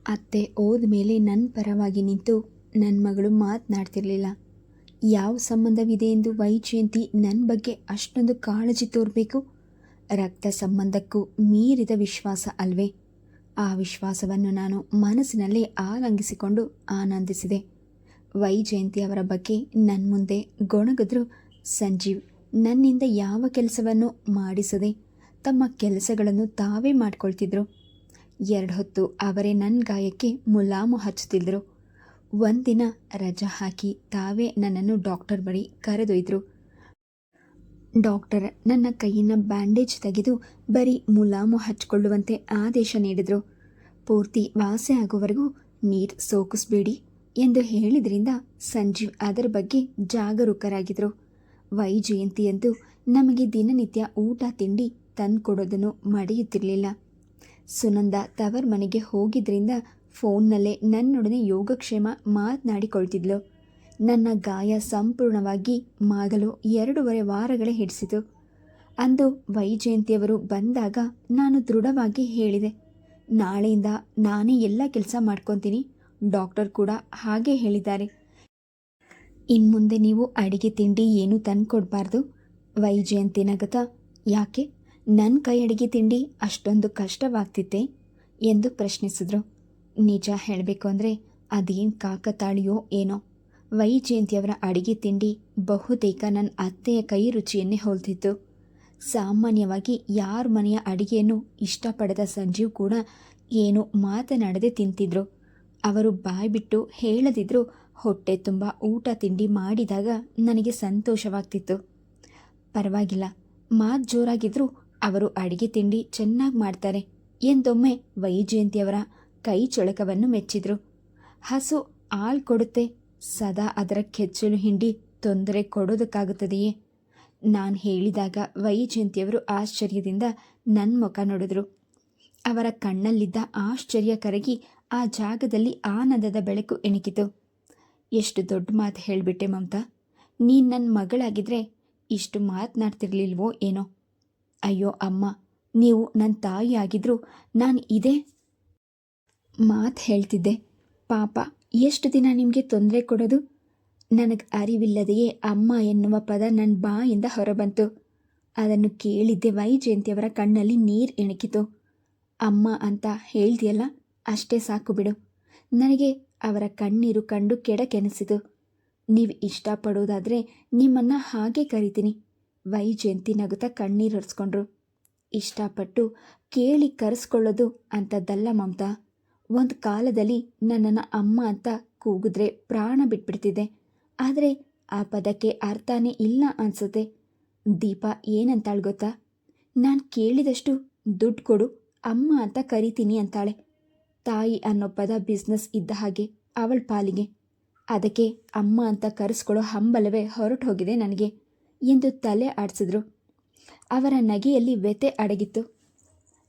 ಅತ್ತೆ ಹೋದ ಮೇಲೆ ನನ್ನ ಪರವಾಗಿ ನಿಂತು ನನ್ನ ಮಗಳು ಮಾತನಾಡ್ತಿರ್ಲಿಲ್ಲ. ಯಾವ ಸಂಬಂಧವಿದೆ ಎಂದು ವೈಜಯಂತಿ ನನ್ನ ಬಗ್ಗೆ ಅಷ್ಟೊಂದು ಕಾಳಜಿ ತೋರಬೇಕು? ರಕ್ತ ಸಂಬಂಧಕ್ಕೂ ಮೀರಿದ ವಿಶ್ವಾಸ ಅಲ್ವೇ? ಆ ವಿಶ್ವಾಸವನ್ನು ನಾನು ಮನಸ್ಸಿನಲ್ಲೇ ಆಲಂಗಿಸಿಕೊಂಡು ಆನಂದಿಸಿದೆ. ವೈಜಯಂತಿ ಅವರ ಬಗ್ಗೆ ನನ್ನ ಮುಂದೆ ಗೊಣಗಿದ್ರು ಸಂಜೀವ್ ನನ್ನಿಂದ ಯಾವ ಕೆಲಸವನ್ನು ಮಾಡಿಸದೆ ತಮ್ಮ ಕೆಲಸಗಳನ್ನು ತಾವೇ ಮಾಡ್ಕೊಳ್ತಿದ್ರು. 2 ಹೊತ್ತು ಅವರೇ ನನ್ನ ಗಾಯಕ್ಕೆ ಮುಲಾಮು ಹಚ್ಚುತ್ತಿದ್ದರು. ಒಂದಿನ ರಜಾ ಹಾಕಿ ತಾವೇ ನನ್ನನ್ನು ಡಾಕ್ಟರ್ ಬಳಿ ಕರೆದೊಯ್ದರು. ಡಾಕ್ಟರ್ ನನ್ನ ಕೈಯಿನ ಬ್ಯಾಂಡೇಜ್ ತೆಗೆದು ಬರೀ ಮುಲಾಮು ಹಚ್ಕೊಳ್ಳುವಂತೆ ಆದೇಶ ನೀಡಿದರು. ಪೂರ್ತಿ ವಾಸಿ ಆಗುವವರೆಗೂ ನೀರು ಸೋಕಿಸ್ಬೇಡಿ ಎಂದು ಹೇಳಿದ್ರಿಂದ ಸಂಜೀವ್ ಅದರ ಬಗ್ಗೆ ಜಾಗರೂಕರಾಗಿದ್ದರು. ವೈಜಯಂತಿಯಂತೂ ನಮಗೆ ದಿನನಿತ್ಯ ಊಟ ತಿಂಡಿ ತಂದುಕೊಡೋದನ್ನು ಮರೆಯುತ್ತಿರಲಿಲ್ಲ. ಸುನಂದ ತವರ ಮನೆಗೆ ಹೋಗಿದ್ರಿಂದ ಫೋನ್ನಲ್ಲೇ ನನ್ನೊಡನೆ ಯೋಗಕ್ಷೇಮ ಮಾತನಾಡಿಕೊಳ್ತಿದ್ಲು. ನನ್ನ ಗಾಯ ಸಂಪೂರ್ಣವಾಗಿ ಮಾಗಲು 2.5 ವಾರಗಳೇ ಹಿಡಿಸಿತು. ಅಂದು ವೈಜಯಂತಿಯವರು ಬಂದಾಗ ನಾನು ದೃಢವಾಗಿ ಹೇಳಿದೆ, ನಾಳೆಯಿಂದ ನಾನೇ ಎಲ್ಲ ಕೆಲಸ ಮಾಡ್ಕೊತೀನಿ. ಡಾಕ್ಟರ್ ಕೂಡ ಹಾಗೆ ಹೇಳಿದ್ದಾರೆ. ಇನ್ಮುಂದೆ ನೀವು ಅಡಿಗೆ ತಿಂಡಿ ಏನೂ ತಂದುಕೊಡ್ಬಾರ್ದು. ವೈಜಯಂತಿ ನಗತ, ಯಾಕೆ ನನ್ನ ಕೈ ಅಡಿಗೆ ತಿಂಡಿ ಅಷ್ಟೊಂದು ಕಷ್ಟವಾಗ್ತಿತ್ತೆ ಎಂದು ಪ್ರಶ್ನಿಸಿದ್ರು. ನಿಜ ಹೇಳಬೇಕು ಅಂದರೆ ಅದೇನು ಕಾಕತಾಳಿಯೋ ಏನೋ, ವೈಜಯಂತಿಯವರ ಅಡಿಗೆ ತಿಂಡಿ ಬಹುತೇಕ ನನ್ನ ಅತ್ತೆಯ ಕೈ ರುಚಿಯನ್ನೇ ಹೋಲ್ತಿತ್ತು. ಸಾಮಾನ್ಯವಾಗಿ ಯಾರ ಮನೆಯ ಅಡಿಗೆಯನ್ನು ಇಷ್ಟಪಡದ ಸಂಜೀವ್ ಕೂಡ ಏನು ಮಾತನಾಡದೆ ತಿಂತಿದ್ರು. ಅವರು ಬಾಯ್ಬಿಟ್ಟು ಹೇಳದಿದ್ರೂ ಹೊಟ್ಟೆ ತುಂಬ ಊಟ ತಿಂಡಿ ಮಾಡಿದಾಗ ನನಗೆ ಸಂತೋಷವಾಗ್ತಿತ್ತು. ಪರವಾಗಿಲ್ಲ, ಮಾತು ಜೋರಾಗಿದ್ದರೂ ಅವರು ಅಡಿಗೆ ತಿಂಡಿ ಚೆನ್ನಾಗಿ ಮಾಡ್ತಾರೆ ಎಂದೊಮ್ಮೆ ವೈಜಯಂತಿಯವರ ಕೈ ಚಳಕವನ್ನು ಮೆಚ್ಚಿದ್ರು. ಹಸು ಹಾಲು ಕೊಡುತ್ತೆ, ಸದಾ ಅದರ ಕೆಚ್ಚಲು ಹಿಂಡಿ ತೊಂದರೆ ಕೊಡೋದಕ್ಕಾಗುತ್ತದೆಯೇ? ನಾನು ಹೇಳಿದಾಗ ವೈಜಯಂತಿಯವರು ಆಶ್ಚರ್ಯದಿಂದ ನನ್ನ ಮುಖ ನೋಡಿದ್ರು. ಅವರ ಕಣ್ಣಲ್ಲಿದ್ದ ಆಶ್ಚರ್ಯ ಕರಗಿ ಆ ಜಾಗದಲ್ಲಿ ಆನಂದದ ಬೆಳಕು ಎಣುಕಿತು. ಎಷ್ಟು ದೊಡ್ಡ ಮಾತು ಹೇಳಿಬಿಟ್ಟೆ ಮಮತಾ. ನೀನು ನನ್ನ ಮಗಳಾಗಿದ್ದರೆ ಇಷ್ಟು ಮಾತನಾಡ್ತಿರ್ಲಿಲ್ವೋ ಏನೋ. ಅಯ್ಯೋ ಅಮ್ಮ, ನೀವು ನನ್ನ ತಾಯಿ ಆಗಿದ್ರೂ ನಾನು ಇದೇ ಮಾತು ಹೇಳ್ತಿದ್ದೆ. ಪಾಪ, ಎಷ್ಟು ದಿನ ನಿಮಗೆ ತೊಂದರೆ ಕೊಡೋದು? ನನಗೆ ಅರಿವಿಲ್ಲದೆಯೇ ಅಮ್ಮ ಎನ್ನುವ ಪದ ನನ್ನ ಬಾಯಿಂದ ಹೊರಬಂತು. ಅದನ್ನು ಕೇಳಿದ್ದೆ ವೈಜಯಂತಿಯವರ ಕಣ್ಣಲ್ಲಿ ನೀರು ಎಣುಕಿತು. ಅಮ್ಮ ಅಂತ ಹೇಳ್ದಿಯಲ್ಲ, ಅಷ್ಟೇ ಸಾಕು ಬಿಡು. ನನಗೆ ಅವರ ಕಣ್ಣೀರು ಕಂಡು ಕೆಡಕೆನಿಸಿತು. ನೀವು ಇಷ್ಟಪಡೋದಾದರೆ ನಿಮ್ಮನ್ನು ಹಾಗೆ ಕರಿತೀನಿ. ವೈಜಯಂತಿ ನಗುತ್ತಾ ಕಣ್ಣೀರು ಒರೆಸ್ಕೊಂಡ್ರು. ಇಷ್ಟಪಟ್ಟು ಕೇಳಿ ಕರೆಸ್ಕೊಳ್ಳೋದು ಅಂಥದ್ದಲ್ಲ ಮಮತಾ. ಒಂದು ಕಾಲದಲ್ಲಿ ನನ್ನನ್ನು ಅಮ್ಮ ಅಂತ ಕೂಗಿದ್ರೆ ಪ್ರಾಣ ಬಿಟ್ಬಿಡ್ತಿದ್ದೆ. ಆದರೆ ಆ ಪದಕ್ಕೆ ಅರ್ಥನೇ ಇಲ್ಲ ಅನಿಸುತ್ತೆ. ದೀಪ ಏನಂತಾಳೆ ಗೊತ್ತಾ? ನಾನು ಕೇಳಿದಷ್ಟು ದುಡ್ಡು ಕೊಡು, ಅಮ್ಮ ಅಂತ ಕರಿತೀನಿ ಅಂತಾಳೆ. ತಾಯಿ ಅನ್ನೋ ಪದ ಬಿಸ್ನೆಸ್ ಇದ್ದ ಹಾಗೆ ಅವಳ ಪಾಲಿಗೆ. ಅದಕ್ಕೆ ಅಮ್ಮ ಅಂತ ಕರೆಸ್ಕೊಳ್ಳೋ ಹಂಬಲವೇ ಹೊರಟು ಹೋಗಿದೆ ನನಗೆ ಎಂದು ತಲೆ ಆಡಿಸಿದ್ರು. ಅವರ ನಗೆಯಲ್ಲಿ ವ್ಯಥೆ ಅಡಗಿತ್ತು.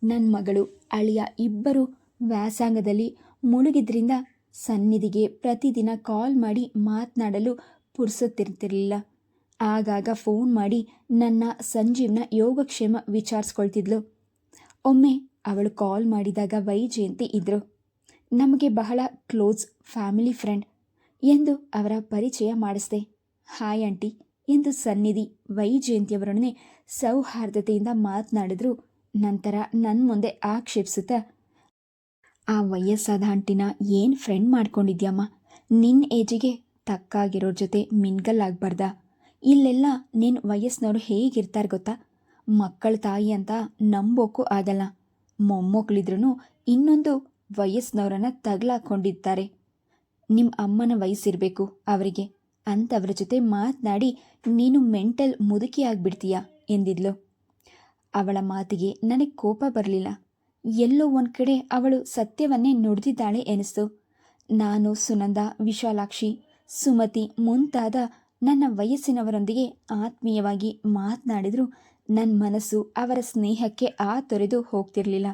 ನನ್ನ ಮಗಳು ಅಳಿಯ ಇಬ್ಬರು ವ್ಯಾಸಂಗದಲ್ಲಿ ಮುಳುಗಿದ್ರಿಂದ ಸನ್ನಿಧಿಗೆ ಪ್ರತಿದಿನ ಕಾಲ್ ಮಾಡಿ ಮಾತನಾಡಲು ಪುರ್ಸೊತ್ತಿರ್ತಿರಲಿಲ್ಲ. ಆಗಾಗ ಫೋನ್ ಮಾಡಿ ನನ್ನ ಸಂಜೀವ್ನ ಯೋಗಕ್ಷೇಮ ವಿಚಾರಿಸ್ಕೊಳ್ತಿದ್ಲು. ಒಮ್ಮೆ ಅವಳು ಕಾಲ್ ಮಾಡಿದಾಗ ವೈಜಯಂತಿ ಇದ್ದರು. ನಮಗೆ ಬಹಳ ಕ್ಲೋಸ್ ಫ್ಯಾಮಿಲಿ ಫ್ರೆಂಡ್ ಎಂದು ಅವರ ಪರಿಚಯ ಮಾಡಿಸ್ದೆ. ಹಾಯ್ ಆಂಟಿ ಎಂದು ಸನ್ನಿಧಿ ವೈಜಯಂತಿಯವರೊಡನೆ ಸೌಹಾರ್ದತೆಯಿಂದ ಮಾತನಾಡಿದ್ರು. ನಂತರ ನನ್ನ ಮುಂದೆ ಆಕ್ಷೇಪಿಸುತ್ತಾ, ಆ ವಯಸ್ಸಾದ ಆಂಟಿನ ಏನು ಫ್ರೆಂಡ್ ಮಾಡ್ಕೊಂಡಿದ್ಯಮ್ಮ? ನಿನ್ನ ಏಜಿಗೆ ತಕ್ಕಾಗಿರೋರ ಜೊತೆ ಮಿಂಗಲ್ ಆಗಬಾರ್ದಾ? ಇಲ್ಲೆಲ್ಲ ನಿನ್ನ ವಯಸ್ಸಿನವರು ಹೇಗಿರ್ತಾರೆ ಗೊತ್ತಾ? ಮಕ್ಕಳ ತಾಯಿ ಅಂತ ನಂಬೋಕ್ಕೂ ಆಗಲ್ಲ. ಮೊಮ್ಮಕ್ಕಳಿದ್ರೂ ಇನ್ನೊಂದು ವಯಸ್ಸಿನವರನ್ನು ತಗಲಾಕೊಂಡಿರ್ತಾರೆ. ನಿಮ್ಮ ಅಮ್ಮನ ವಯಸ್ಸಿರಬೇಕು ಅವರಿಗೆ. ಅಂಥವ್ರ ಜೊತೆ ಮಾತನಾಡಿ ನೀನು ಮೆಂಟಲ್ ಮುದುಕಿಯಾಗ್ಬಿಡ್ತೀಯಾ ಎಂದಿದ್ಲು. ಅವಳ ಮಾತಿಗೆ ನನಗೆ ಕೋಪ ಬರಲಿಲ್ಲ. ಎಲ್ಲೋ ಒಂದು ಕಡೆ ಅವಳು ಸತ್ಯವನ್ನೇ ನುಡಿದಿದ್ದಾಳೆ ಎನಿಸ್ತು. ನಾನು ಸುನಂದ, ವಿಶಾಲಾಕ್ಷಿ, ಸುಮತಿ ಮುಂತಾದ ನನ್ನ ವಯಸ್ಸಿನವರೊಂದಿಗೆ ಆತ್ಮೀಯವಾಗಿ ಮಾತನಾಡಿದರೂ ನನ್ನ ಮನಸ್ಸು ಅವರ ಸ್ನೇಹಕ್ಕೆ ತೊರೆದು ಹೋಗ್ತಿರಲಿಲ್ಲ.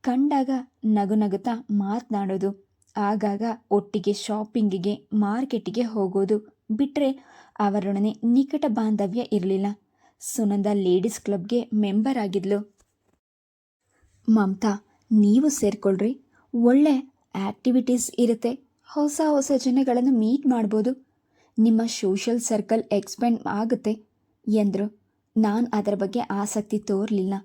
ಕಂಡಾಗ ನಗು ನಗುತ್ತಾ ಮಾತನಾಡೋದು, ಆಗಾಗ ಒಟ್ಟಿಗೆ ಶಾಪಿಂಗಿಗೆ ಮಾರ್ಕೆಟಿಗೆ ಹೋಗೋದು ಬಿಟ್ಟರೆ ಅವರೊಡನೆ ನಿಕಟ ಬಾಂಧವ್ಯ ಇರಲಿಲ್ಲ. ಸುನಂದ ಲೇಡೀಸ್ ಕ್ಲಬ್ಗೆ ಮೆಂಬರ್ ಆಗಿದ್ಲು. ಮಮತಾ, ನೀವು ಸೇರ್ಕೊಳ್ರಿ, ಒಳ್ಳೆ ಆ್ಯಕ್ಟಿವಿಟೀಸ್ ಇರುತ್ತೆ, ಹೊಸ ಹೊಸ ಜನಗಳನ್ನು ಮೀಟ್ ಮಾಡ್ಬೋದು, ನಿಮ್ಮ ಸೋಷಲ್ ಸರ್ಕಲ್ ಎಕ್ಸ್ಪೆಂಡ್ ಆಗುತ್ತೆ ಎಂದರು. ನಾನು ಅದರ ಬಗ್ಗೆ ಆಸಕ್ತಿ ತೋರಲಿಲ್ಲ.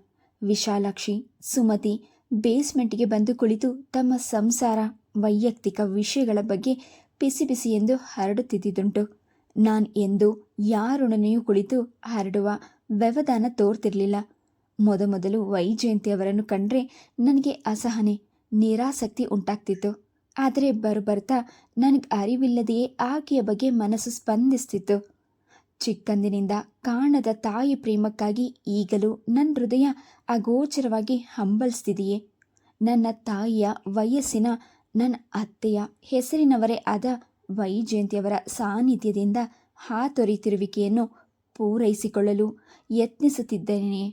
ವಿಶಾಲಾಕ್ಷಿ, ಸುಮತಿ ಬೇಸ್ಮೆಂಟ್ಗೆ ಬಂದು ಕುಳಿತು ತಮ್ಮ ಸಂಸಾರ, ವೈಯಕ್ತಿಕ ವಿಷಯಗಳ ಬಗ್ಗೆ ಪಿಸಿ ಪಿಸಿ ಎಂದು ಹರಡುತ್ತಿದ್ದುದುಂಟು. ನಾನು ಎಂದೂ ಯಾರೊಡನೆಯೂ ಕುಳಿತು ಹರಡುವ ವ್ಯವಧಾನ ತೋರ್ತಿರಲಿಲ್ಲ. ಮೊದಮೊದಲು ವೈಜಯಂತಿಯವರನ್ನು ಕಂಡ್ರೆ ನನಗೆ ಅಸಹನೆ, ನಿರಾಸಕ್ತಿ ಉಂಟಾಗ್ತಿತ್ತು. ಆದರೆ ಬರುಬರ್ತಾ ನನಗೆ ಅರಿವಿಲ್ಲದೆಯೇ ಆಕೆಯ ಬಗ್ಗೆ ಮನಸ್ಸು ಸ್ಪಂದಿಸ್ತಿತ್ತು. ಚಿಕ್ಕಂದಿನಿಂದ ಕಾಣದ ತಾಯಿ ಪ್ರೇಮಕ್ಕಾಗಿ ಈಗಲೂ ನನ್ನ ಹೃದಯ ಅಗೋಚರವಾಗಿ ಹಂಬಲಿಸ್ತಿದೆಯೇ. ನನ್ನ ತಾಯಿಯ ವಯಸ್ಸಿನ, ನನ್ನ ಅತ್ತೆಯ ಹೆಸರಿನವರೇ ಆದ ವೈಜಯಂತಿಯವರ ಸಾನ್ನಿಧ್ಯದಿಂದ ಹಾತೊರೆತಿರುವಿಕೆಯನ್ನು ಪೂರೈಸಿಕೊಳ್ಳಲು ಯತ್ನಿಸುತ್ತಿದ್ದೇನೆ.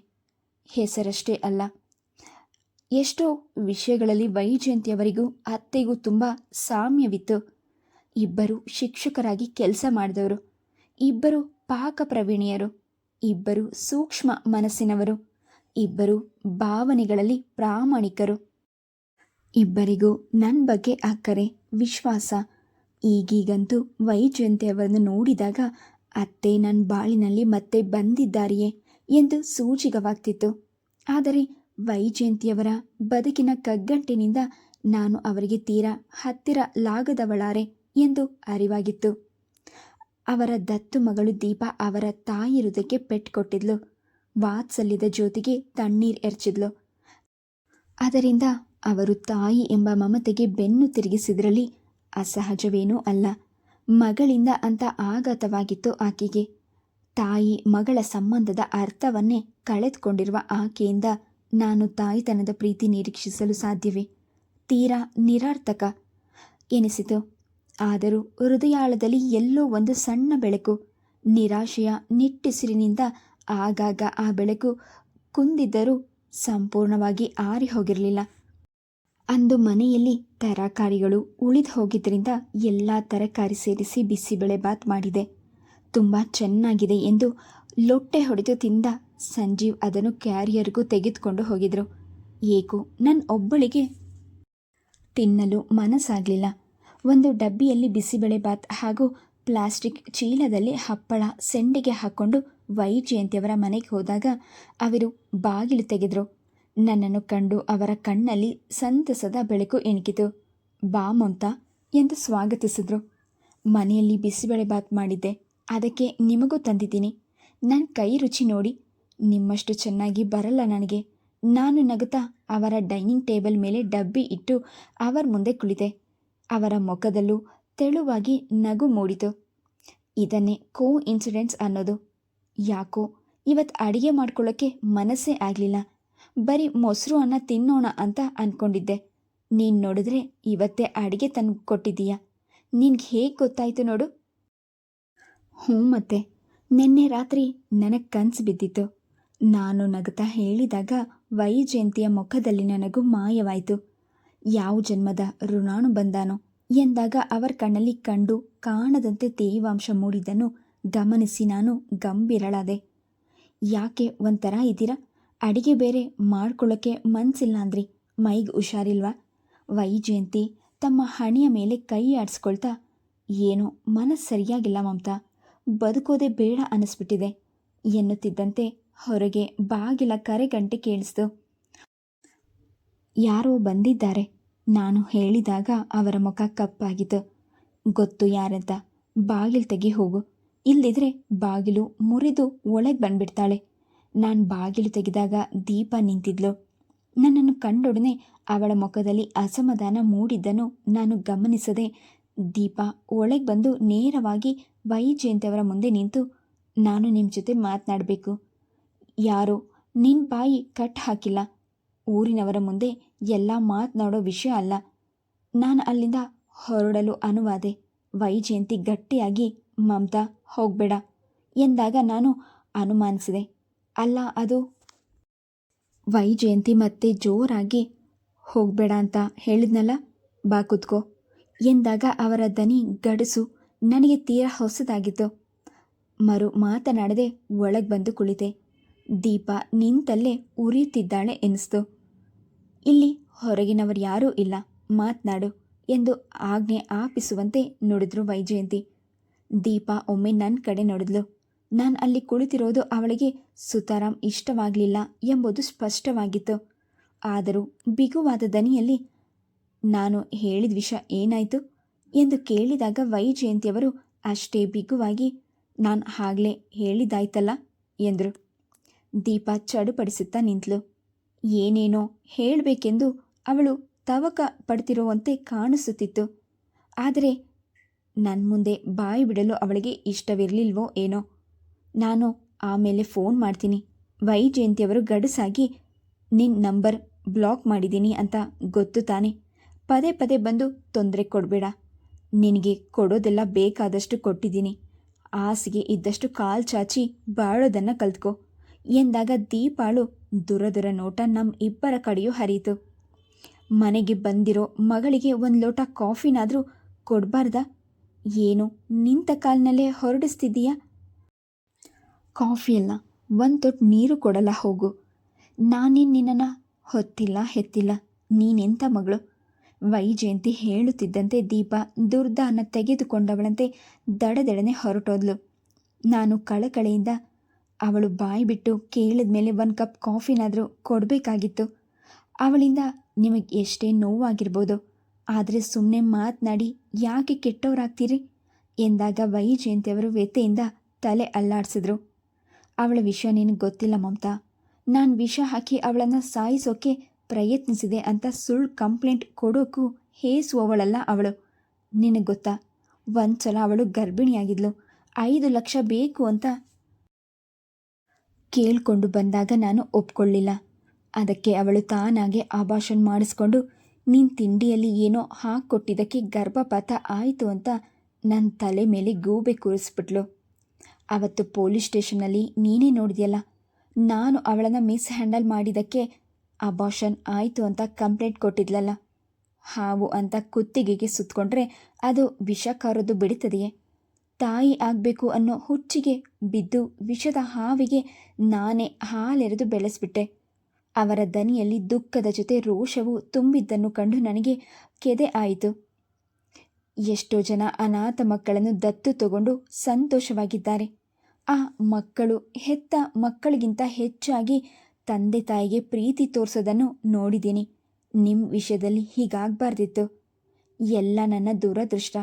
ಹೆಸರಷ್ಟೇ ಅಲ್ಲ, ಎಷ್ಟೋ ವಿಷಯಗಳಲ್ಲಿ ವೈಜಯಂತಿಯವರಿಗೂ ಅತ್ತೆಗೂ ತುಂಬ ಸಾಮ್ಯವಿತ್ತು. ಇಬ್ಬರು ಶಿಕ್ಷಕರಾಗಿ ಕೆಲಸ ಮಾಡಿದವರು, ಇಬ್ಬರು ಪಾಕ ಪ್ರವೀಣಿಯರು, ಇಬ್ಬರು ಸೂಕ್ಷ್ಮ ಮನಸ್ಸಿನವರು, ಇಬ್ಬರು ಭಾವನೆಗಳಲ್ಲಿ ಪ್ರಾಮಾಣಿಕರು. ಇಬ್ಬರಿಗೂ ನನ್ನ ಬಗ್ಗೆ ಅಕ್ಕರೆ, ವಿಶ್ವಾಸ. ಈಗೀಗಂತೂ ವೈಜಯಂತಿಯವರನ್ನು ನೋಡಿದಾಗ ಅತ್ತೆ ನನ್ನ ಬಾಳಿನಲ್ಲಿ ಮತ್ತೆ ಬಂದಿದ್ದಾರೆಯೇ ಎಂದು ಸೂಚಿಗವಾಗ್ತಿತ್ತು. ಆದರೆ ವೈಜಯಂತಿಯವರ ಬದುಕಿನ ಕಗ್ಗಂಟಿನಿಂದ ನಾನು ಅವರಿಗೆ ತೀರಾ ಹತ್ತಿರಲಾಗದವಳಾರೆ ಎಂದು ಅರಿವಾಗಿತ್ತು. ಅವರ ದತ್ತು ಮಗಳು ದೀಪ ಅವರ ತಾಯಿ ಹೃದಯಕ್ಕೆ ಪೆಟ್ಟು ಕೊಟ್ಟಿದ್ಲು. ವಾತ್ಸಲ್ಯದ ಜ್ಯೋತಿಗೆ ತಣ್ಣೀರು ಎರಚಿದ್ಲು. ಅದರಿಂದ ಅವರು ತಾಯಿ ಎಂಬ ಮಮತೆಗೆ ಬೆನ್ನು ತಿರುಗಿಸಿದ್ರಲ್ಲಿ ಅಸಹಜವೇನೂ ಅಲ್ಲ. ಮಗಳಿಂದ ಅಂತ ಆಘಾತವಾಗಿತ್ತು ಆಕೆಗೆ. ತಾಯಿ ಮಗಳ ಸಂಬಂಧದ ಅರ್ಥವನ್ನೇ ಕಳೆದುಕೊಂಡಿರುವ ಆಕೆಯಿಂದ ನಾನು ತಾಯಿತನದ ಪ್ರೀತಿ ನಿರೀಕ್ಷಿಸಲು ಸಾಧ್ಯವೇ? ತೀರಾ ನಿರರ್ಥಕ ಎನಿಸಿತು. ಆದರೂ ಹೃದಯಾಳದಲ್ಲಿ ಎಲ್ಲೋ ಒಂದು ಸಣ್ಣ ಬೆಳಕು, ನಿರಾಶೆಯ ನಿಟ್ಟುಸಿರಿನಿಂದ ಆಗಾಗ ಆ ಬೆಳಕು ಕುಂದಿದ್ದರೂ ಸಂಪೂರ್ಣವಾಗಿ ಆರಿ ಹೋಗಿರಲಿಲ್ಲ. ಅಂದು ಮನೆಯಲ್ಲಿ ತರಕಾರಿಗಳು ಉಳಿದು ಹೋಗಿದ್ದರಿಂದ ಎಲ್ಲ ತರಕಾರಿ ಸೇರಿಸಿ ಬಿಸಿಬೇಳೆಬಾತ್ ಮಾಡಿದೆ. ತುಂಬ ಚೆನ್ನಾಗಿದೆ ಎಂದು ಲೊಟ್ಟೆ ಹೊಡೆದು ತಿಂದ ಸಂಜೀವ್ ಅದನ್ನು ಕ್ಯಾರಿಯರ್ಗೂ ತೆಗೆದುಕೊಂಡು ಹೋಗಿದ್ರು. ಏಕೋ ನನ್ನ ಒಬ್ಬಳಿಗೆ ತಿನ್ನಲು ಮನಸ್ಸಾಗಲಿಲ್ಲ. ಒಂದು ಡಬ್ಬಿಯಲ್ಲಿ ಬಿಸಿಬೇಳೆಬಾತ್ ಹಾಗೂ ಪ್ಲಾಸ್ಟಿಕ್ ಚೀಲದಲ್ಲಿ ಹಪ್ಪಳ ಸೆಂಡಿಗೆ ಹಾಕ್ಕೊಂಡು ವೈಜಯಂತಿಯವರ ಮನೆಗೆ ಹೋದಾಗ ಅವರು ಬಾಗಿಲು ತೆಗೆದರು. ನನ್ನನ್ನು ಕಂಡು ಅವರ ಕಣ್ಣಲ್ಲಿ ಸಂತಸದ ಬೆಳಕು ಇಣುಕಿತು. ಬಾ ಮಮತಾ ಎಂದು ಸ್ವಾಗತಿಸಿದ್ರು. ಮನೆಯಲ್ಲಿ ಬಿಸಿಬೇಳೆಬಾತ್ ಮಾಡಿದ್ದೆ, ಅದಕ್ಕೆ ನಿಮಗೂ ತಂದಿದ್ದೀನಿ. ನನ್ನ ಕೈ ರುಚಿ ನೋಡಿ. ನಿಮ್ಮಷ್ಟು ಚೆನ್ನಾಗಿ ಬರಲ್ಲ ನನಗೆ. ನಾನು ನಗುತ್ತಾ ಅವರ ಡೈನಿಂಗ್ ಟೇಬಲ್ ಮೇಲೆ ಡಬ್ಬಿ ಇಟ್ಟು ಅವರ ಮುಂದೆ ಕುಳಿತೆ. ಅವರ ಮುಖದಲ್ಲೂ ತೆಳುವಾಗಿ ನಗು ಮೂಡಿತು. ಇದನ್ನೇ ಕೋ ಇನ್ಸಿಡೆನ್ಸ್ ಅನ್ನೋದು. ಯಾಕೋ ಇವತ್ತು ಅಡಿಗೆ ಮಾಡ್ಕೊಳ್ಳೋಕ್ಕೆ ಮನಸ್ಸೇ ಆಗಲಿಲ್ಲ. ಬರೀ ಮೊಸರು ಅನ್ನ ತಿನ್ನೋಣ ಅಂತ ಅಂದ್ಕೊಂಡಿದ್ದೆ. ನೀನು ನೋಡಿದ್ರೆ ಇವತ್ತೇ ಅಡಿಗೆ ತಂದು ಕೊಟ್ಟಿದ್ದೀಯಾ. ನಿನ್ಗೆ ಹೇಗೆ ಗೊತ್ತಾಯಿತು ನೋಡು? ಹ್ಞೂ, ಮತ್ತೆ ನಿನ್ನೆ ರಾತ್ರಿ ನನಗೆ ಕನಸು ಬಿದ್ದಿತ್ತು. ನಾನು ನಗುತ್ತಾ ಹೇಳಿದಾಗ ವೈಜಯಂತಿಯ ಮುಖದಲ್ಲಿ ನನಗೂ ಮಾಯವಾಯಿತು. ಯಾವ ಜನ್ಮದ ಋಣಾನು ಬಂದಾನೋ ಎಂದಾಗ ಅವರ ಕಣ್ಣಲ್ಲಿ ಕಂಡು ಕಾಣದಂತೆ ತೇವಾಂಶ ಮೂಡಿದ್ದನ್ನು ಗಮನಿಸಿ ನಾನು ಗಂಭೀರಳಾದೆ. ಯಾಕೆ ಒಂಥರ ಇದ್ದೀರಾ? ಅಡಿಗೆ ಬೇರೆ ಮಾಡ್ಕೊಳ್ಳೋಕ್ಕೆ ಮನಸ್ಸಿಲ್ಲ ಅಂದ್ರಿ, ಮೈಗೆ ಹುಷಾರಿಲ್ವಾ? ವೈಜಯಂತಿ ತಮ್ಮ ಹಣೆಯ ಮೇಲೆ ಕೈ ಆಡಿಸ್ಕೊಳ್ತಾ, ಏನೋ ಮನಸ್ಸು ಸರಿಯಾಗಿಲ್ಲ ಮಮತಾ, ಬದುಕೋದೇ ಬೇಡ ಅನ್ನಿಸ್ಬಿಟ್ಟಿದೆ ಎನ್ನುತ್ತಿದ್ದಂತೆ ಹೊರಗೆ ಬಾಗಿಲ ಕರೆಗಂಟೆ ಕೇಳಿಸ್ತು. ಯಾರೋ ಬಂದಿದ್ದಾರೆ. ನಾನು ಹೇಳಿದಾಗ ಅವರ ಮುಖ ಕಪ್ಪಾಗಿತ್ತು. ಗೊತ್ತು ಯಾರಂತ. ಬಾಗಿಲು ತೆಗಿ ಹೋಗು, ಇಲ್ಲದಿದ್ರೆ ಬಾಗಿಲು ಮುರಿದು ಒಳಗೆ ಬಂದ್ಬಿಡ್ತಾಳೆ. ನಾನು ಬಾಗಿಲು ತೆಗೆದಾಗ ದೀಪ ನಿಂತಿದ್ಲು. ನನ್ನನ್ನು ಕಂಡೊಡನೆ ಅವಳ ಮುಖದಲ್ಲಿ ಅಸಮಾಧಾನ ಮೂಡಿದ್ದನ್ನು ನಾನು ಗಮನಿಸದೆ ದೀಪ ಒಳಗೆ ಬಂದು ನೇರವಾಗಿ ವೈಜಯಂತಿಯವರ ಮುಂದೆ ನಿಂತು, ನಾನು ನಿಮ್ಮ ಜೊತೆ ಮಾತನಾಡಬೇಕು. ಯಾರೋ ನಿನ್ನ ಬಾಯಿ ಕಟ್ ಹಾಕಿಲ್ಲ. ಊರಿನವರ ಮುಂದೆ ಎಲ್ಲ ಮಾತನಾಡೋ ವಿಷಯ ಅಲ್ಲ. ನಾನು ಅಲ್ಲಿಂದ ಹೊರಡಲು ಅನುವಾದೆ. ವೈಜಯಂತಿ ಗಟ್ಟಿಯಾಗಿ ಮಮತಾ ಹೋಗಬೇಡ ಎಂದಾಗ ನಾನು ಅನುಮಾನಿಸಿದೆ. ಅಲ್ಲ, ಅದು ವೈಜಯಂತಿ ಮತ್ತೆ ಜೋರಾಗಿ ಹೋಗಬೇಡ ಅಂತ ಹೇಳಿದ್ನಲ್ಲ, ಬಾ ಕೂತ್ಕೋ ಎಂದಾಗ ಅವರ ದನಿ ಗಡಸು ನನಗೆ ತೀರಾ ಹೊಸದಾಗಿತ್ತು. ಮರು ಮಾತನಾಡದೆ ಒಳಗೆ ಬಂದು ಕುಳಿತೆ. ದೀಪ ನಿಂತಲ್ಲೇ ಉರಿಯುತ್ತಿದ್ದಾಳೆ ಎನಿಸ್ತು. ಇಲ್ಲಿ ಹೊರಗಿನವರು ಯಾರೂ ಇಲ್ಲ, ಮಾತನಾಡು ಎಂದು ಆಜ್ಞೆ ಆಪಿಸುವಂತೆ ನುಡಿದ್ರು ವೈಜಯಂತಿ. ದೀಪಾ ಒಮ್ಮೆ ನನ್ನ ಕಡೆ ನೋಡಿದ್ಲು. ನಾನು ಅಲ್ಲಿ ಕುಳಿತಿರೋದು ಅವಳಿಗೆ ಸುತಾರಾಮ್ ಇಷ್ಟವಾಗಲಿಲ್ಲ ಎಂಬುದು ಸ್ಪಷ್ಟವಾಗಿತ್ತು. ಆದರೂ ಬಿಗುವಾದ ದನಿಯಲ್ಲಿ, ನಾನು ಹೇಳಿದ ವಿಷಯ ಏನಾಯಿತು ಎಂದು ಕೇಳಿದಾಗ ವೈಜಯಂತಿಯವರು ಅಷ್ಟೇ ಬಿಗುವಾಗಿ, ನಾನು ಆಗಲೇ ಹೇಳಿದ್ದಾಯ್ತಲ್ಲ ಎಂದರು. ದೀಪಾ ಚಡುಪಡಿಸುತ್ತಾ ನಿಂತಳು. ಏನೇನೋ ಹೇಳಬೇಕೆಂದು ಅವಳು ತವಕ ಪಡ್ತಿರುವಂತೆ ಕಾಣಿಸುತ್ತಿತ್ತು. ಆದರೆ ನನ್ನ ಮುಂದೆ ಬಾಯಿ ಬಿಡಲು ಅವಳಿಗೆ ಇಷ್ಟವಿರಲಿಲ್ವೋ ಏನೋ. ನಾನು ಆಮೇಲೆ ಫೋನ್ ಮಾಡ್ತೀನಿ. ವೈಜಯಂತಿಯವರು ಗಡಸಾಗಿ, ನಿನ್ನ ನಂಬರ್ ಬ್ಲಾಕ್ ಮಾಡಿದ್ದೀನಿ ಅಂತ ಗೊತ್ತು ತಾನೆ. ಪದೇ ಪದೇ ಬಂದು ತೊಂದರೆ ಕೊಡಬೇಡ. ನಿನಗೆ ಕೊಡೋದೆಲ್ಲ ಬೇಕಾದಷ್ಟು ಕೊಟ್ಟಿದ್ದೀನಿ. ಆಸೆಗೆ ಇದ್ದಷ್ಟು ಕಾಲು ಚಾಚಿ ಬಾಳೋದನ್ನು ಕಲ್ತ್ಕೊ ಎಂದಾಗ ದೀಪಾಳು ದುರದುರ ನೋಟ ನಮ್ಮ ಇಬ್ಬರ ಕಡೆಯೂ ಹರಿಯಿತು. ಮನೆಗೆ ಬಂದಿರೋ ಮಗಳಿಗೆ ಒಂದು ಲೋಟ ಕಾಫಿನಾದರೂ ಕೊಡಬಾರ್ದಾ? ಏನು ನಿಂತ ಕಾಲಿನಲ್ಲೇ ಹೊರಡಿಸ್ತಿದ್ದೀಯಾ? ಕಾಫಿಯಲ್ಲ, ಒಂದು ತೊಟ್ಟು ನೀರು ಕೊಡಲ್ಲ ಹೋಗು. ನಾನೇನು ನಿನ್ನನ್ನು ಹೊತ್ತಿಲ್ಲ ಹೆತ್ತಿಲ್ಲ. ನೀನೆಂಥ ಮಗಳು? ವೈಜಯಂತಿ ಹೇಳುತ್ತಿದ್ದಂತೆ ದೀಪ ದುರ್ದಾನ ತೆಗೆದುಕೊಂಡವಳಂತೆ ದಡದೆಡನೆ ಹೊರಟೋದ್ಲು. ನಾನು ಕಳಕಳೆಯಿಂದ, ಅವಳು ಬಾಯಿ ಬಿಟ್ಟು ಕೇಳಿದ ಮೇಲೆ ಒಂದು ಕಪ್ ಕಾಫಿನಾದರೂ ಕೊಡಬೇಕಾಗಿತ್ತು. ಅವಳಿಂದ ನಿಮಗೆ ಎಷ್ಟೇ ನೋವಾಗಿರ್ಬೋದು, ಆದರೆ ಸುಮ್ಮನೆ ಮಾತನಾಡಿ ಯಾಕೆ ಕೆಟ್ಟವರಾಗ್ತೀರಿ ಎಂದಾಗ ವೈಜಯಂತಿಯವರು ವ್ಯಥೆಯಿಂದ ತಲೆ ಅಲ್ಲಾಡಿಸಿದ್ರು. ಅವಳ ವಿಷಯ ನಿನಗೆ ಗೊತ್ತಿಲ್ಲ ಮಮತಾ. ನಾನು ವಿಷ ಹಾಕಿ ಅವಳನ್ನು ಸಾಯಿಸೋಕೆ ಪ್ರಯತ್ನಿಸಿದೆ ಅಂತ ಸುಳ್ಳು ಕಂಪ್ಲೇಂಟ್ ಕೊಡೋಕ್ಕೂ ಹೇಸುವವಳಲ್ಲ ಅವಳು. ನಿನಗೆ ಗೊತ್ತಾ, ಒಂದು ಸಲ ಅವಳು ಗರ್ಭಿಣಿಯಾಗಿದ್ಲು. 5 ಲಕ್ಷ ಬೇಕು ಅಂತ ಕೇಳಿಕೊಂಡು ಬಂದಾಗ ನಾನು ಒಪ್ಕೊಳ್ಳಿಲ್ಲ. ಅದಕ್ಕೆ ಅವಳು ತಾನಾಗೆ ಅಬಾರ್ಷನ್ ಮಾಡಿಸ್ಕೊಂಡು ನೀನು ತಿಂಡಿಯಲ್ಲಿ ಏನೋ ಹಾಕ್ಕೊಟ್ಟಿದ್ದಕ್ಕೆ ಗರ್ಭಪಾತ ಆಯಿತು ಅಂತ ನನ್ನ ತಲೆ ಮೇಲೆ ಗೂಬೆ ಕೂರಿಸ್ಬಿಟ್ಲು. ಅವತ್ತು ಪೊಲೀಸ್ ಸ್ಟೇಷನ್ನಲ್ಲಿ ನೀನೇ ನೋಡಿದೆಯಲ್ಲ, ನಾನು ಅವಳನ್ನು ಮಿಸ್ ಹ್ಯಾಂಡಲ್ ಮಾಡಿದ್ದಕ್ಕೆ ಅಬಾರ್ಷನ್ ಆಯಿತು ಅಂತ ಕಂಪ್ಲೇಂಟ್ ಕೊಟ್ಟಿದ್ಲಲ್ಲ. ಹಾವು ಅಂತ ಕುತ್ತಿಗೆಗೆ ಸುತ್ತಕೊಂಡ್ರೆ ಅದು ವಿಷ ಕಾರೋದು ಬಿಡುತ್ತದೆಯೇ? ತಾಯಿ ಆಗಬೇಕು ಅನ್ನೋ ಹುಚ್ಚಿಗೆ ಬಿದ್ದು ವಿಷದ ಹಾವಿಗೆ ನಾನೇ ಹಾಲೆರೆದು ಬೆಳೆಸ್ಬಿಟ್ಟೆ. ಅವರ ದನಿಯಲ್ಲಿ ದುಃಖದ ಜೊತೆ ರೋಷವು ತುಂಬಿದ್ದನ್ನು ಕಂಡು ನನಗೆ ಕೆದೆ ಆಯಿತು. ಎಷ್ಟೋ ಜನ ಅನಾಥ ಮಕ್ಕಳನ್ನು ದತ್ತು ತಗೊಂಡು ಸಂತೋಷವಾಗಿದ್ದಾರೆ. ಆ ಮಕ್ಕಳು ಹೆತ್ತ ಮಕ್ಕಳಿಗಿಂತ ಹೆಚ್ಚಾಗಿ ತಂದೆ ತಾಯಿಗೆ ಪ್ರೀತಿ ತೋರಿಸೋದನ್ನು ನೋಡಿದ್ದೀನಿ. ನಿಮ್ಮ ವಿಷಯದಲ್ಲಿ ಹೀಗಾಗಬಾರ್ದಿತ್ತು. ಎಲ್ಲ ನನ್ನ ದುರದೃಷ್ಟ.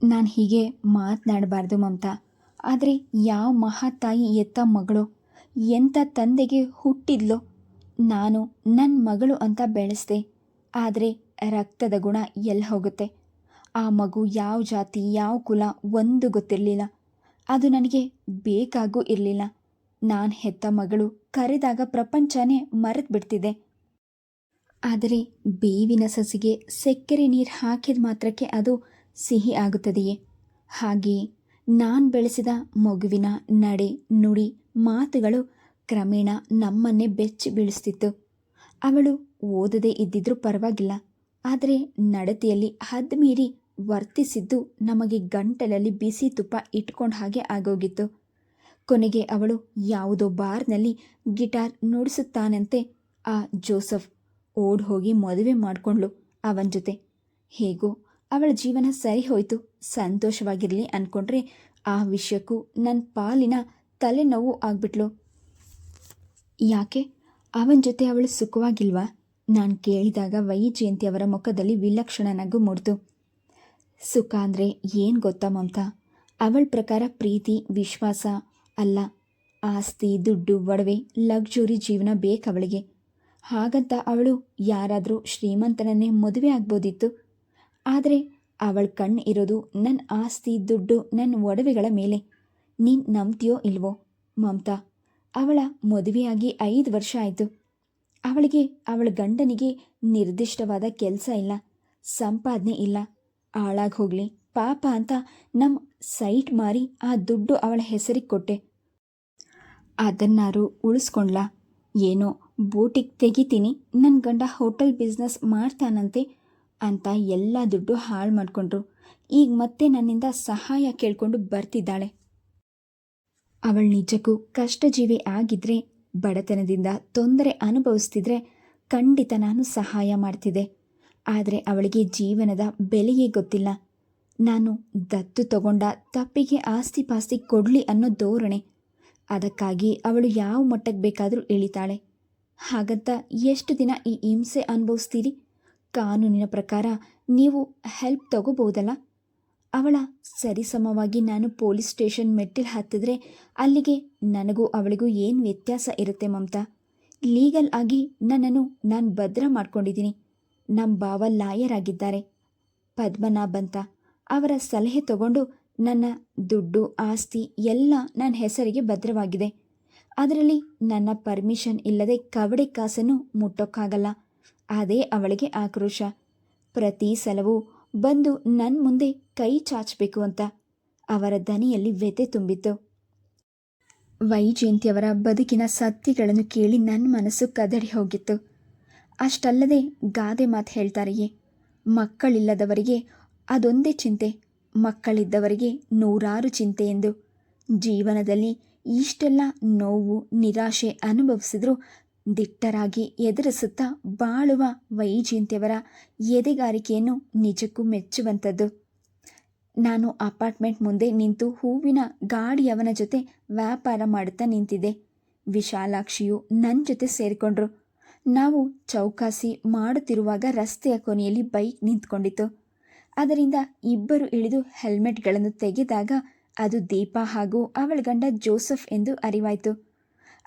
ನಾನು ಹೀಗೆ ಮಾತನಾಡಬಾರ್ದು ಮಮತಾ. ಆದರೆ ಯಾವ ಮಹಾತಾಯಿ ಎತ್ತ ಮಗಳು, ಎಂಥ ತಂದೆಗೆ ಹುಟ್ಟಿದ್ಲೋ. ನಾನು ನನ್ನ ಮಗಳು ಅಂತ ಬೆಳೆಸ್ದೆ. ಆದರೆ ರಕ್ತದ ಗುಣ ಎಲ್ಲಿ ಹೋಗುತ್ತೆ? ಆ ಮಗು ಯಾವ ಜಾತಿ ಯಾವ ಕುಲ ಒಂದು ಗೊತ್ತಿರಲಿಲ್ಲ. ಅದು ನನಗೆ ಬೇಕಾಗೂ ಇರಲಿಲ್ಲ. ನಾನು ಹೆತ್ತ ಮಗಳು ಕರೆದಾಗ ಪ್ರಪಂಚನೇ ಮರೆತು ಬಿಡ್ತಿದೆ. ಆದರೆ ಬೇವಿನ ಸಸಿಗೆ ಸಕ್ಕರೆ ನೀರು ಹಾಕಿದ ಮಾತ್ರಕ್ಕೆ ಅದು ಸಿಹಿ ಆಗುತ್ತದೆಯೇ? ಹಾಗೆಯೇ ನಾನು ಬೆಳೆಸಿದ ಮಗುವಿನ ನಡೆ ನುಡಿ ಮಾತುಗಳು ಕ್ರಮೇಣ ನಮ್ಮನ್ನೇ ಬೆಚ್ಚಿ ಬೀಳಿಸ್ತಿತ್ತು. ಅವಳು ಓದದೇ ಇದ್ದಿದ್ರೂ ಪರವಾಗಿಲ್ಲ, ಆದರೆ ನಡತೆಯಲ್ಲಿ ಹದ್ಮೀರಿ ವರ್ತಿಸಿದ್ದು ನಮಗೆ ಗಂಟಲಲ್ಲಿ ಬಿಸಿ ತುಪ್ಪ ಇಟ್ಕೊಂಡ ಹಾಗೆ ಆಗೋಗಿತ್ತು. ಕೊನೆಗೆ ಅವಳು ಯಾವುದೋ ಬಾರ್ನಲ್ಲಿ ಗಿಟಾರ್ ನುಡಿಸುತ್ತಾನಂತೆ ಆ ಜೋಸಫ್ ಓಡ್ ಹೋಗಿ ಮದುವೆ ಮಾಡಿಕೊಂಡ್ಳು ಅವನ ಜೊತೆ. ಹೇಗೋ ಅವಳ ಜೀವನ ಸರಿ ಹೋಯಿತು. ಸಂತೋಷವಾಗಿರಲಿ ಅಂದ್ಕೊಂಡ್ರೆ ಆ ವಿಷಯಕ್ಕೂ ನನ್ನ ಪಾಲಿನ ತಲೆನೋವು ಆಗ್ಬಿಟ್ಲು. ಯಾಕೆ ಅವನ ಜೊತೆ ಅವಳು ಸುಖವಾಗಿಲ್ವಾ? ನಾನು ಕೇಳಿದಾಗ ವೈಜಯಂತಿ ಅವರ ಮುಖದಲ್ಲಿ ವಿಲಕ್ಷಣ ನಗು ಮೂಡ್ತು. ಸುಖ ಅಂದರೆ ಏನು ಗೊತ್ತಾ ಮಮತಾ? ಅವಳ ಪ್ರಕಾರ ಪ್ರೀತಿ ವಿಶ್ವಾಸ ಅಲ್ಲ, ಆಸ್ತಿ ದುಡ್ಡು ಒಡವೆ ಲಕ್ಸುರಿ ಜೀವನ ಬೇಕವಳಿಗೆ. ಹಾಗಂತ ಅವಳು ಯಾರಾದರೂ ಶ್ರೀಮಂತನನ್ನೇ ಮದುವೆ ಆಗ್ಬೋದಿತ್ತು. ಆದರೆ ಅವಳ ಕಣ್ಣು ಇರೋದು ನನ್ನ ಆಸ್ತಿ ದುಡ್ಡು ನನ್ನ ಒಡವೆಗಳ ಮೇಲೆ. ನೀನು ನಂಬ್ತೀಯೋ ಇಲ್ವೋ ಮಮತಾ, ಅವಳ ಮದುವೆಯಾಗಿ 5 ವರ್ಷ ಆಯಿತು. ಅವಳಿಗೆ ಅವಳ ಗಂಡನಿಗೆ ನಿರ್ದಿಷ್ಟವಾದ ಕೆಲಸ ಇಲ್ಲ, ಸಂಪಾದನೆ ಇಲ್ಲ. ಹಾಳಾಗಿ ಹೋಗಲಿ ಪಾಪ ಅಂತ ನಮ್ಮ ಸೈಟ್ ಮಾರಿ ಆ ದುಡ್ಡು ಅವಳ ಹೆಸರಿಗೆ ಕೊಟ್ಟೆ. ಅದನ್ನಾರು ಉಳಿಸ್ಕೊಂಡ್ಲಾ? ಏನೋ ಬೋಟಿಗೆ ತೆಗಿತೀನಿ, ನನ್ನ ಗಂಡ ಹೋಟೆಲ್ ಬಿಸ್ನೆಸ್ ಮಾಡ್ತಾನಂತೆ ಅಂತ ಎಲ್ಲ ದುಡ್ಡು ಹಾಳು ಮಾಡಿಕೊಂಡ್ರು. ಈಗ ಮತ್ತೆ ನನ್ನಿಂದ ಸಹಾಯ ಕೇಳಿಕೊಂಡು ಬರ್ತಿದ್ದಾಳೆ. ಅವಳು ನಿಜಕ್ಕೂ ಕಷ್ಟಜೀವಿ ಆಗಿದ್ರೆ, ಬಡತನದಿಂದ ತೊಂದರೆ ಅನುಭವಿಸ್ತಿದ್ರೆ ಖಂಡಿತ ನಾನು ಸಹಾಯ ಮಾಡ್ತಿದ್ದೆ. ಆದರೆ ಅವಳಿಗೆ ಜೀವನದ ಬೆಲೆಯೇ ಗೊತ್ತಿಲ್ಲ. ನಾನು ದತ್ತು ತಗೊಂಡ ತಪ್ಪಿಗೆ ಆಸ್ತಿ ಪಾಸ್ತಿ ಕೊಡಲಿ ಅನ್ನೋ ಧೋರಣೆ. ಅದಕ್ಕಾಗಿ ಅವಳು ಯಾವ ಮಟ್ಟಕ್ಕೆ ಬೇಕಾದರೂ ಇಳಿತಾಳೆ. ಹಾಗಂತ ಎಷ್ಟು ದಿನ ಈ ಹಿಂಸೆ ಅನುಭವಿಸ್ತೀರಿ? ಕಾನೂನಿನ ಪ್ರಕಾರ ನೀವು ಹೆಲ್ಪ್ ತಗೋಬೋದಲ್ಲ. ಅವಳ ಸರಿಸಮವಾಗಿ ನಾನು ಪೊಲೀಸ್ ಸ್ಟೇಷನ್ ಮೆಟ್ಟಿಲು ಹತ್ತಿದ್ರೆ ಅಲ್ಲಿಗೆ ನನಗೂ ಅವಳಿಗೂ ಏನು ವ್ಯತ್ಯಾಸ ಇರುತ್ತೆ ಮಮತಾ? ಲೀಗಲ್ ಆಗಿ ನನ್ನನ್ನು ನಾನು ಭದ್ರ ಮಾಡ್ಕೊಂಡಿದ್ದೀನಿ. ನಮ್ಮ ಭಾವ ಲಾಯರ್ ಆಗಿದ್ದಾರೆ, ಪದ್ಮನಾಭ್ ಅಂತ. ಅವರ ಸಲಹೆ ತಗೊಂಡು ನನ್ನ ದುಡ್ಡು ಆಸ್ತಿ ಎಲ್ಲ ನನ್ನ ಹೆಸರಿಗೆ ಭದ್ರವಾಗಿದೆ. ಅದರಲ್ಲಿ ನನ್ನ ಪರ್ಮಿಷನ್ ಇಲ್ಲದೆ ಕವಡೆ ಕಾಸನ್ನು ಮುಟ್ಟೋಕ್ಕಾಗಲ್ಲ. ಅದೇ ಅವಳಿಗೆ ಆಕ್ರೋಶ. ಪ್ರತಿ ಸಲವೂ ಬಂದು ನನ್ನ ಮುಂದೆ ಕೈ ಚಾಚಬೇಕು ಅಂತ ಅವರ ದನಿಯಲ್ಲಿ ವ್ಯಥೆ ತುಂಬಿತ್ತು. ವೈಜಯಂತಿಯವರ ಬದುಕಿನ ಸತ್ಯಗಳನ್ನು ಕೇಳಿ ನನ್ನ ಮನಸ್ಸು ಕದಡಿ ಹೋಗಿತ್ತು. ಅಷ್ಟಲ್ಲದೆ ಗಾದೆ ಮಾತು ಹೇಳ್ತಾರೆಯೇ, ಮಕ್ಕಳಿಲ್ಲದವರಿಗೆ ಅದೊಂದೇ ಚಿಂತೆ, ಮಕ್ಕಳಿದ್ದವರಿಗೆ ನೂರಾರು ಚಿಂತೆ ಎಂದು. ಜೀವನದಲ್ಲಿ ಇಷ್ಟೆಲ್ಲ ನೋವು ನಿರಾಶೆ ಅನುಭವಿಸಿದ್ರೂ ದಿಟ್ಟರಾಗಿ ಎದುರಿಸುತ್ತಾ ಬಾಳುವ ವೈಜಯಂತಿಯವರ ಎದೆಗಾರಿಕೆಯನ್ನು ನಿಜಕ್ಕೂ ಮೆಚ್ಚುವಂಥದ್ದು. ನಾನು ಅಪಾರ್ಟ್ಮೆಂಟ್ ಮುಂದೆ ನಿಂತು ಹೂವಿನ ಗಾಡಿಯವನ ಜೊತೆ ವ್ಯಾಪಾರ ಮಾಡುತ್ತಾ ನಿಂತಿದ್ದೆ. ವಿಶಾಲಾಕ್ಷಿಯು ನನ್ನ ಜೊತೆ ಸೇರಿಕೊಂಡ್ರು. ನಾವು ಚೌಕಾಸಿ ಮಾಡುತ್ತಿರುವಾಗ ರಸ್ತೆಯ ಕೊನೆಯಲ್ಲಿ ಬೈಕ್ ನಿಂತ್ಕೊಂಡಿತ್ತು. ಅದರಿಂದ ಇಬ್ಬರು ಇಳಿದು ಹೆಲ್ಮೆಟ್ಗಳನ್ನು ತೆಗೆದಾಗ ಅದು ದೀಪಾ ಹಾಗೂ ಅವಳ ಗಂಡ ಜೋಸೆಫ್ ಎಂದು ಅರಿವಾಯಿತು.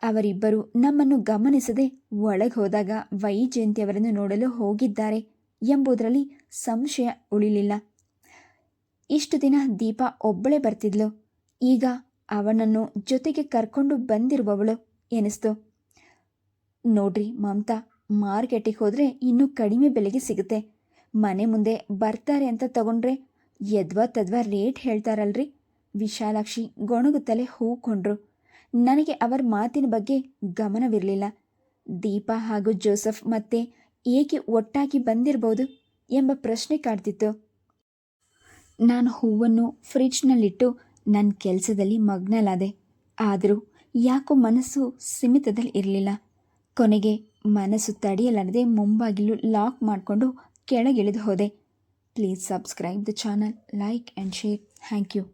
ಅವರಿಬ್ಬರು ನಮ್ಮನ್ನು ಗಮನಿಸದೆ ಒಳಗೆ ಹೋದಾಗ ವೈಜಯಂತಿಯವರನ್ನು ನೋಡಲು ಹೋಗಿದ್ದಾರೆ ಎಂಬುದರಲ್ಲಿ ಸಂಶಯ ಉಳಿಲಿಲ್ಲ. ಇಷ್ಟು ದಿನ ದೀಪಾ ಒಬ್ಬಳೇ ಬರ್ತಿದ್ಲು, ಈಗ ಅವನನ್ನು ಜೊತೆಗೆ ಕರ್ಕೊಂಡು ಬಂದಿರುವವಳು ಎನಿಸ್ತು. ನೋಡ್ರಿ ಮಮತಾ, ಮಾರ್ಕೆಟಿಗೆ ಹೋದರೆ ಇನ್ನೂ ಕಡಿಮೆ ಬೆಲೆಗೆ ಸಿಗುತ್ತೆ. ಮನೆ ಮುಂದೆ ಬರ್ತಾರೆ ಅಂತ ತಗೊಂಡ್ರೆ ಯದ್ವಾ ತದ್ವಾ ರೇಟ್ ಹೇಳ್ತಾರಲ್ರಿ. ವಿಶಾಲಾಕ್ಷಿ ಗೊಣಗುತ್ತಲೇ ಹೂಕೊಂಡ್ರು. ನನಗೆ ಅವರ ಮಾತಿನ ಬಗ್ಗೆ ಗಮನವಿರಲಿಲ್ಲ. ದೀಪಾ ಹಾಗೂ ಜೋಸೆಫ್ ಮತ್ತೆ ಏಕೆ ಒಟ್ಟಾಗಿ ಬಂದಿರಬಹುದು ಎಂಬ ಪ್ರಶ್ನೆ ಕಾಡ್ತಿತ್ತು. ನಾನು ಹೂವನ್ನು ಫ್ರಿಡ್ಜ್ನಲ್ಲಿಟ್ಟು ನನ್ನ ಕೆಲಸದಲ್ಲಿ ಮಗ್ನಲಾದೆ. ಆದರೂ ಯಾಕೋ ಮನಸ್ಸು ಸೀಮಿತದಲ್ಲಿ ಇರಲಿಲ್ಲ. ಕೊನೆಗೆ ಮನಸ್ಸು ತಡೆಯಲಾರದೆ ಮುಂಬಾಗಿಲು ಲಾಕ್ ಮಾಡಿಕೊಂಡು ಕೆಳಗಿಳಿದು ಹೋದೆ. Please subscribe the channel, like and share. Thank you.